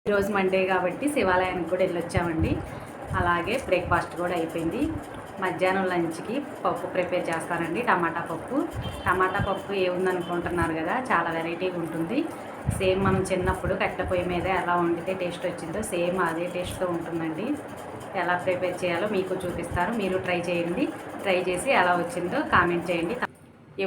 ఈరోజు మండే కాబట్టి శివాలయానికి కూడా వెళ్ళొచ్చామండి. అలాగే బ్రేక్ఫాస్ట్ కూడా అయిపోయింది. మధ్యాహ్నం లంచ్కి పప్పు ప్రిపేర్ చేస్తానండి. టమాటా పప్పు. టమాటా పప్పు ఏముందనుకుంటున్నారు కదా, చాలా వెరైటీగా ఉంటుంది. సేమ్ మనం చిన్నప్పుడు కట్టెల పొయ్యి మీద ఎలా వండితే టేస్ట్ వచ్చిందో సేమ్ అదే టేస్ట్తో ఉంటుందండి. ఎలా ప్రిపేర్ చేయాలో మీకు చూపిస్తారు. మీరు ట్రై చేయండి. ట్రై చేసి ఎలా వచ్చిందో కామెంట్ చేయండి.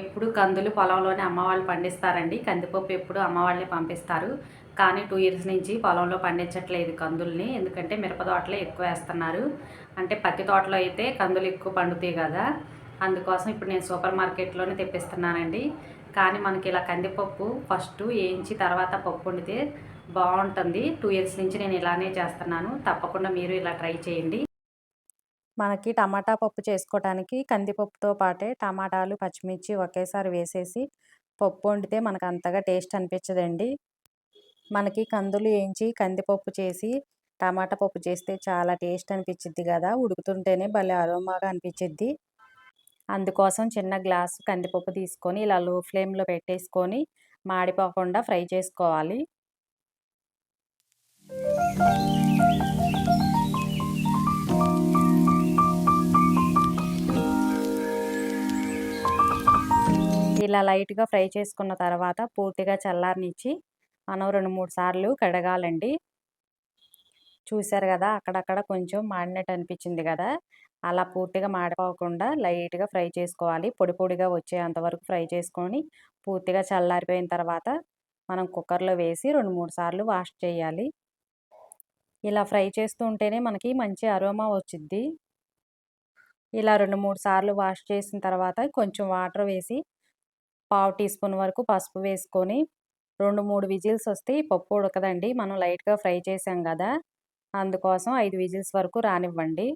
ఎప్పుడు కందులు పొలంలోనే అమ్మవాళ్ళు పండిస్తారండి. కందిపప్పు ఎప్పుడు అమ్మవాళ్ళే పంపిస్తారు. కానీ 2 ఇయర్స్ నుంచి పొలంలో పండించట్లేదు కందుల్ని. ఎందుకంటే మిరప తోటలే ఎక్కువ వేస్తున్నారు. అంటే పత్తి తోటలో అయితే కందులు ఎక్కువ పండుతాయి కదా, అందుకోసం ఇప్పుడు నేను సూపర్ మార్కెట్లోనే తెప్పిస్తున్నానండి. కానీ మనకి ఇలా కందిపప్పు ఫస్ట్ వేయించి తర్వాత పప్పు వండితే బాగుంటుంది. 2 ఇయర్స్ నుంచి నేను ఇలానే చేస్తున్నాను. తప్పకుండా మీరు ఇలా ట్రై చేయండి. మనకి టమాటా పప్పు చేసుకోవటానికి కందిపప్పుతో పాటే టమాటాలు, పచ్చిమిర్చి ఒకేసారి వేసేసి పప్పు వండితే మనకు అంతగా టేస్ట్ అనిపించదండి. మనకి కందులు వేయించి కందిపప్పు చేసి టమాటా పప్పు చేస్తే చాలా టేస్ట్ అనిపించిద్ది కదా, ఉడుకుతుంటేనే భలే అరోమాగా అనిపించిద్ది. అందుకోసం చిన్న గ్లాసు కందిపప్పు తీసుకొని ఇలా లో ఫ్లేమ్లో పెట్టేసుకొని మాడిపోకుండా ఫ్రై చేసుకోవాలి. ఇలా లైట్గా ఫ్రై చేసుకున్న తర్వాత పూర్తిగా చల్లారనిచ్చి మనం 2-3 సార్లు కడగాలండి. చూసారు కదా, అక్కడక్కడ కొంచెం మాడినట్టు అనిపించింది కదా, అలా పూర్తిగా మాడిపోకుండా లైట్గా ఫ్రై చేసుకోవాలి. పొడి పొడిగా వచ్చేంత వరకు ఫ్రై చేసుకొని పూర్తిగా చల్లారిపోయిన తర్వాత మనం కుక్కర్లో వేసి 2-3 సార్లు వాష్ చేయాలి. ఇలా ఫ్రై చేస్తూ ఉంటేనే మనకి మంచి అరోమా వచ్చిద్ది. ఇలా 2-3 సార్లు వాష్ చేసిన తర్వాత కొంచెం వాటర్ వేసి పావు టీ స్పూన్ వరకు పసుపు వేసుకొని 2-3 విజిల్స్ వస్తే ఈ పప్పు ఉడకదండి. మనం లైట్గా ఫ్రై చేసాం కదా, అందుకోసం 5 విజిల్స్ వరకు రానివ్వండి.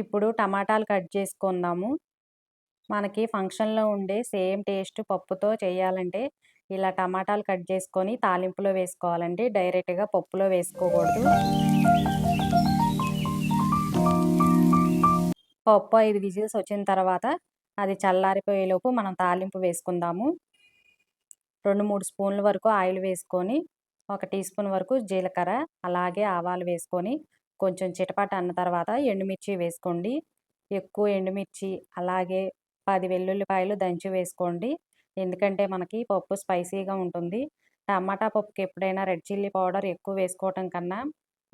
ఇప్పుడు టమాటాలు కట్ చేసుకుందాము. మనకి ఫంక్షన్లో ఉండే సేమ్ టేస్ట్ పప్పుతో చేయాలంటే ఇలా టమాటాలు కట్ చేసుకొని తాలింపులో వేసుకోవాలండి. డైరెక్ట్గా పప్పులో వేసుకోకూడదు. పప్పు 5 విజిల్స్ వచ్చిన తర్వాత అది చల్లారిపోయేలోపు మనం తాలింపు వేసుకుందాము. 2-3 స్పూన్ల వరకు ఆయిల్ వేసుకొని 1 టీ స్పూన్ వరకు జీలకర్ర, అలాగే ఆవాలు వేసుకొని కొంచెం చిటపట అన్న తర్వాత ఎండుమిర్చి వేసుకోండి. ఎక్కువ ఎండుమిర్చి అలాగే 10 వెల్లుల్లిపాయలు దంచి వేసుకోండి. ఎందుకంటే మనకి పప్పు స్పైసీగా ఉంటుంది. టమాటా పప్పుకి ఎప్పుడైనా రెడ్ చిల్లీ పౌడర్ ఎక్కువ వేసుకోవటం కన్నా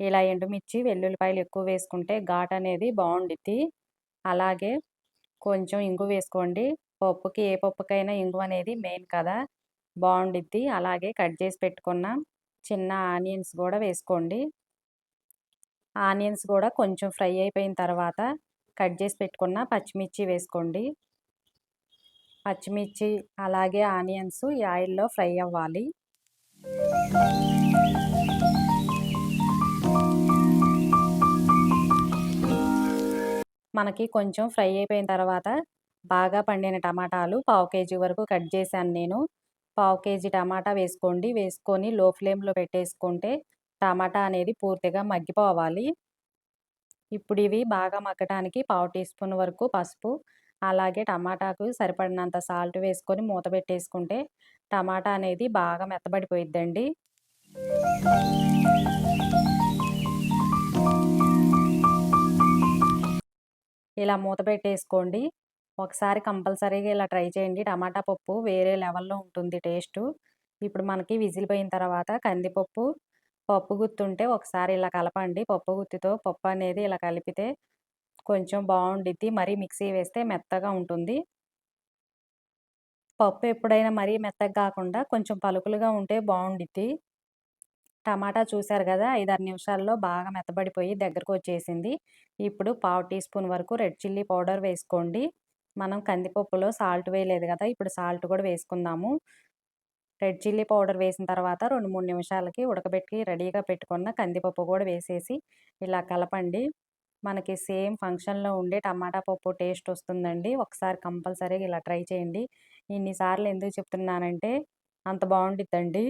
ఇలా ఎండుమిర్చి, వెల్లుల్లిపాయలు ఎక్కువ వేసుకుంటే ఘాటు అనేది బాగుండిద్ది. అలాగే కొంచెం ఇంగు వేసుకోండి. పప్పుకి ఏ పప్పుకైనా ఇంగు అనేది మెయిన్ కదా, బాగుండిద్ది. అలాగే కట్ చేసి పెట్టుకున్న చిన్న ఆనియన్స్ కూడా వేసుకోండి. ఆనియన్స్ కూడా కొంచెం ఫ్రై అయిపోయిన తర్వాత కట్ చేసి పెట్టుకున్న పచ్చిమిర్చి వేసుకోండి. పచ్చిమిర్చి అలాగే ఆనియన్స్ ఈ ఆయిల్లో ఫ్రై అవ్వాలి. మనకి కొంచెం ఫ్రై అయిపోయిన తర్వాత బాగా పండిన టమాటాలు పావు కేజీ వరకు కట్ చేశాను నేను. పావు కేజీ టమాటా వేసుకోండి. వేసుకొని లో ఫ్లేమ్లో పెట్టేసుకుంటే టమాటా అనేది పూర్తిగా మగ్గిపోవాలి. ఇప్పుడు ఇవి బాగా మగ్గటానికి పావు టీ స్పూన్ వరకు పసుపు, అలాగే టమాటాకు సరిపడినంత సాల్ట్ వేసుకొని మూత పెట్టేసుకుంటే టమాటా అనేది బాగా మెత్తబడిపోయిద్దండి. ఇలా మూత పెట్టేసుకోండి. ఒకసారి కంపల్సరీగా ఇలా ట్రై చేయండి. టమాటా పప్పు వేరే లెవెల్‌లో ఉంటుంది టేస్టు. ఇప్పుడు మనకి విజిల్ పోయిన తర్వాత కందిపప్పు, పప్పు గుత్తుంటే ఒకసారి ఇలా కలపండి. పప్పు గుత్తితో పప్పు అనేది ఇలా కలిపితే కొంచెం బాగుండిద్ది. మరీ మిక్సీ వేస్తే మెత్తగా ఉంటుంది. పప్పు ఎప్పుడైనా మరీ మెత్తగా కాకుండా కొంచెం పలుకులుగా ఉంటే బాగుండిద్ది. టమాటా చూసారు కదా, 5-6 నిమిషాల్లో బాగా మెత్తబడిపోయి దగ్గరకు వచ్చేసింది. ఇప్పుడు పావు టీ స్పూన్ వరకు రెడ్ చిల్లీ పౌడర్ వేసుకోండి. మనం కందిపప్పులో సాల్ట్ వేయలేదు కదా, ఇప్పుడు సాల్ట్ కూడా వేసుకుందాము. రెడ్ చిల్లీ పౌడర్ వేసిన తర్వాత 2-3 నిమిషాలకి ఉడకబెట్టి రెడీగా పెట్టుకున్న కందిపప్పు కూడా వేసేసి ఇలా కలపండి. మనకి సేమ్ ఫంక్షన్లో ఉండే టమాటా పప్పు టేస్ట్ వస్తుందండి. ఒకసారి కంపల్సరీగా ఇలా ట్రై చేయండి. ఇన్నిసార్లు ఎందుకు చెప్తున్నానంటే అంత బాగుండిద్దండి.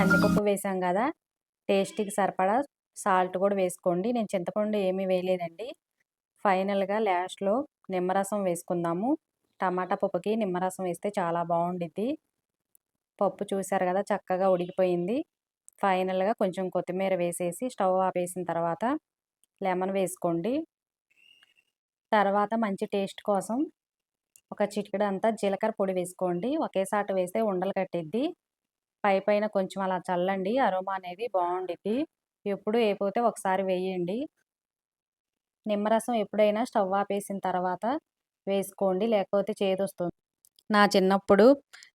కందిపప్పు వేసాం కదా, టేస్ట్‌కి సరిపడా సాల్ట్ కూడా వేసుకోండి. నేను చింతపండు ఏమీ వేయలేదండి. ఫైనల్‌గా లాస్ట్‌లో నిమ్మరసం వేసుకుందాము. టమాటా పప్పుకి నిమ్మరసం వేస్తే చాలా బావుండిద్ది. పప్పు చూసారు కదా చక్కగా ఉడికిపోయింది. ఫైనల్‌గా కొంచెం కొత్తిమీర వేసేసి స్టవ్ ఆపేసిన తర్వాత లెమన్ వేసుకోండి. తర్వాత మంచి టేస్ట్ కోసం ఒక చిటికెడంతా జీలకర్ర పొడి వేసుకోండి. ఒకేసాట వేస్తే ఉండలు కట్టిద్ది. పైపైన కొంచెం అలా చల్లండి. అరోమా అనేది బావుండిద్ది. ఎప్పుడు ఏయకపోతే ఒకసారి వేయండి. నిమ్మరసం ఎప్పుడైనా స్టవ్ ఆపేసిన తర్వాత వేసుకోండి. లేకపోతే చేదొస్తుంది. నా చిన్నప్పుడు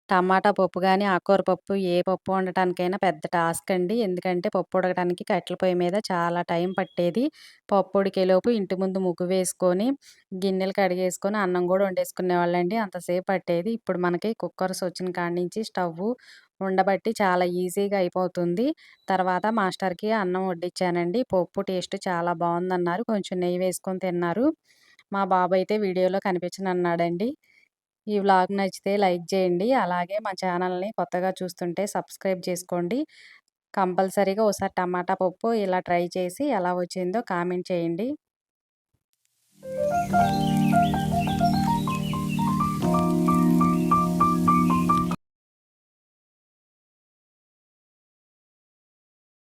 టమాటా పప్పు గాని, ఆకుకూర పప్పు ఏ పప్పు వండటానికైనా పెద్ద టాస్క్ అండి. ఎందుకంటే పప్పు ఉడకడానికి కట్టెల పొయ్యి మీద చాలా టైం పట్టేది. పప్పు ఉడికేలోపు ఇంటి ముందు ముగ్గు వేసుకొని, గిన్నెలు కడిగేసుకొని, అన్నం గూడా వండేసుకునేవాళ్ళండి. అంతసేపు పట్టేది. ఇప్పుడు మనకి కుక్కర్స్ వచ్చిన కాడి నుంచి స్టవ్వు ఉండబట్టి చాలా ఈజీగా అయిపోతుంది. తర్వాత మాస్టర్‌కి అన్నం వడ్డించానండి. పప్పు టేస్ట్ చాలా బావుందన్నారు. కొంచెం నెయ్యి వేసుకొని తిన్నారు. మా బాబైతే వీడియోలో కనిపించనన్నాడండి. ఈ వ్లాగ్ నచ్చితే లైక్ చేయండి. అలాగే మా ఛానల్‌ని కొత్తగా చూస్తుంటే సబ్స్క్రైబ్ చేసుకోండి. కంపల్సరీగా ఓసారి టమాటా పప్పు ఇలా ట్రై చేసి ఎలా వచ్చిందో కామెంట్ చేయండి.